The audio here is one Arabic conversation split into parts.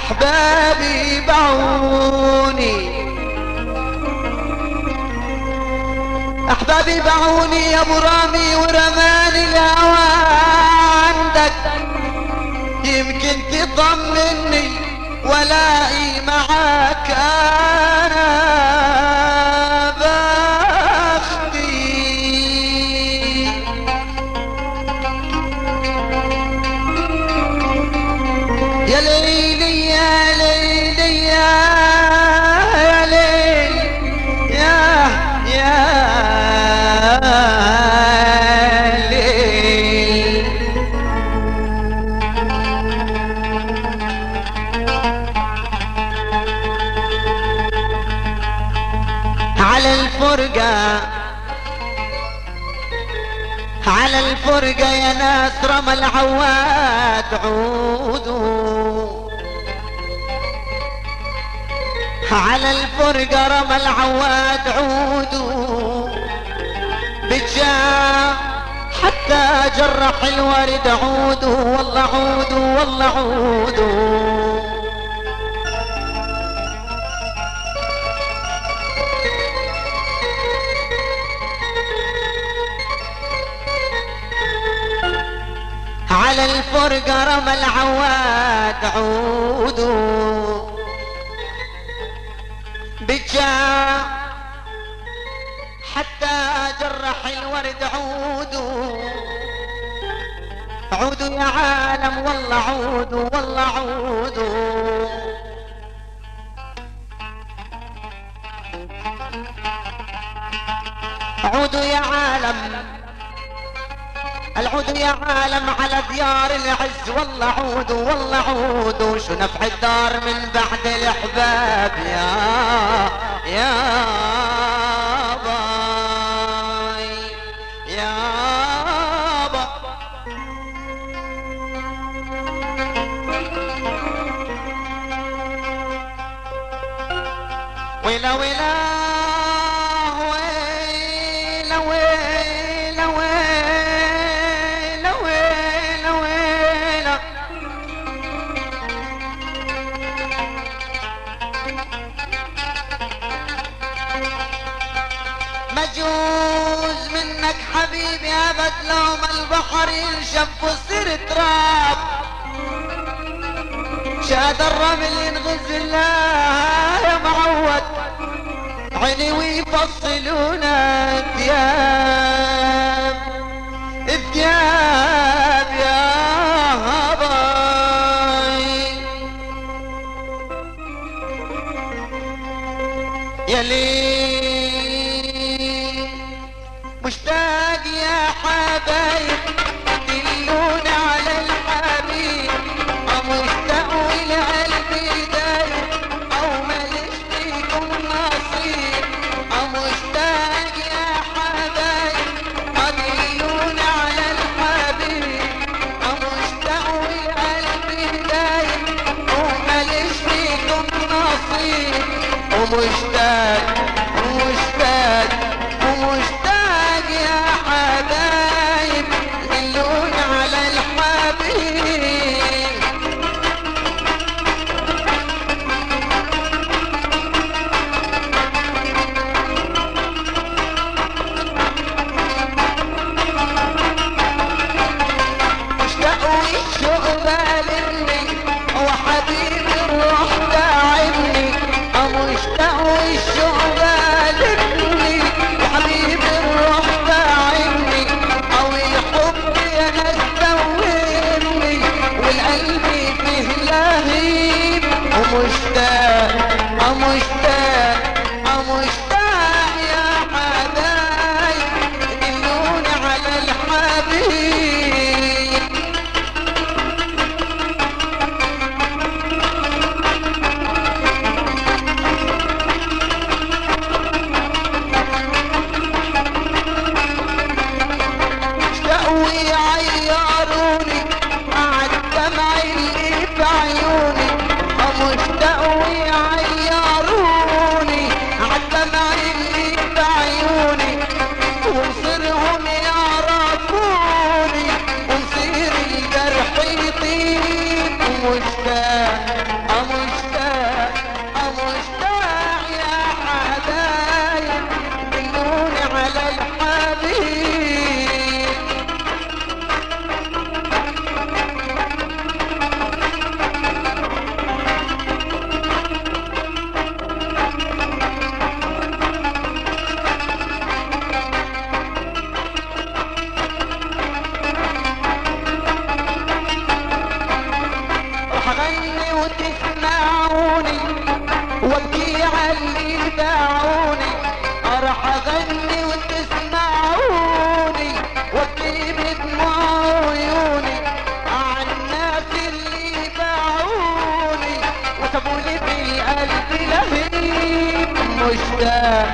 احبابي باعوني، احبابي باعوني يا ابو رامي ورماني الهوى عندك، يمكن تطمني ولاقي معاك انا بختي. يا ليلي يا ليلي يا ليلي يا ليل. على الفرقة على الفرقة يا ناس رمى العواد عودوا، على الفرقة رمى العواد عودوا، بتجاه حتى جرح الورد عودوا، والله عودوا والله عودوا. على الفرقة رمى العواد عودوا، بجاه حتى جرح الورد عودوا، عودوا يا عالم والله عودوا والله عودوا. عودوا يا عالم، العودوا يا عالم على ديار العز، والله عودوا والله عودوا. شو نفع الدار من بعد الاحباب يا باي يا با. ويلا ويلا مجوز منك حبيبي ابد، لو ما البحر ينشف ويصير تراب، شاد الرمل ينغزل يا معود، عيني ويفصلونا الثياب الثياب يا هباي. يا ليل مشتاق يا حبايب دلونا على الحبيب، مشتاق والقلب دايب او ماليش فيكم نصيب، مشتاق يا حبايب دلونا على الحبيب، مشتاق والقلب دايب او ماليش فيكم نصيب، ومشتاق ومشتاق ومشتاق يا حبايب دلوني على الحبيب. مشتاق والشوق بالني وحبيبي الروح تعبني، مشتاق والشوق بالني وحبيبي الروح تعبني، او الحب يا ناس دوبني والقلب فيه لهيب، ومشتاق مشتاق مشتاق يا حبايب دلوني على الحبيب. ويعيروني مع الدمع اللي في عيوني، مشتاق مشتاق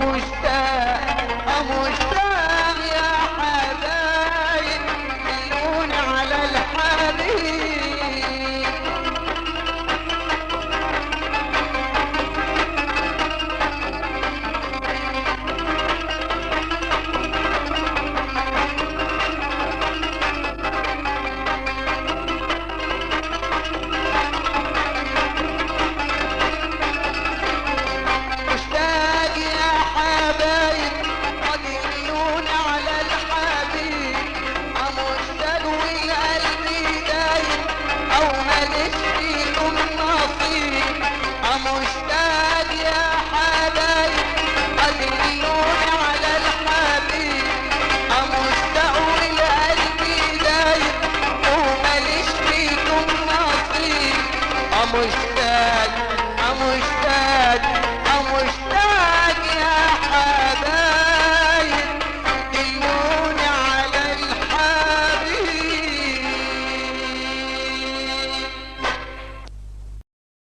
مشتاق مشتاق يا حبايب دلوني على الحبيب. مشتاق يا حبايب دلوني على الحبيب. مشتاق والقلب دايب او ماليش فيكم نصيب. مشتاق يا حبايب دلوني على الحبيب. مشتاق والقلب دايب او ماليش فيكم نصيب. مشتاق مشتاق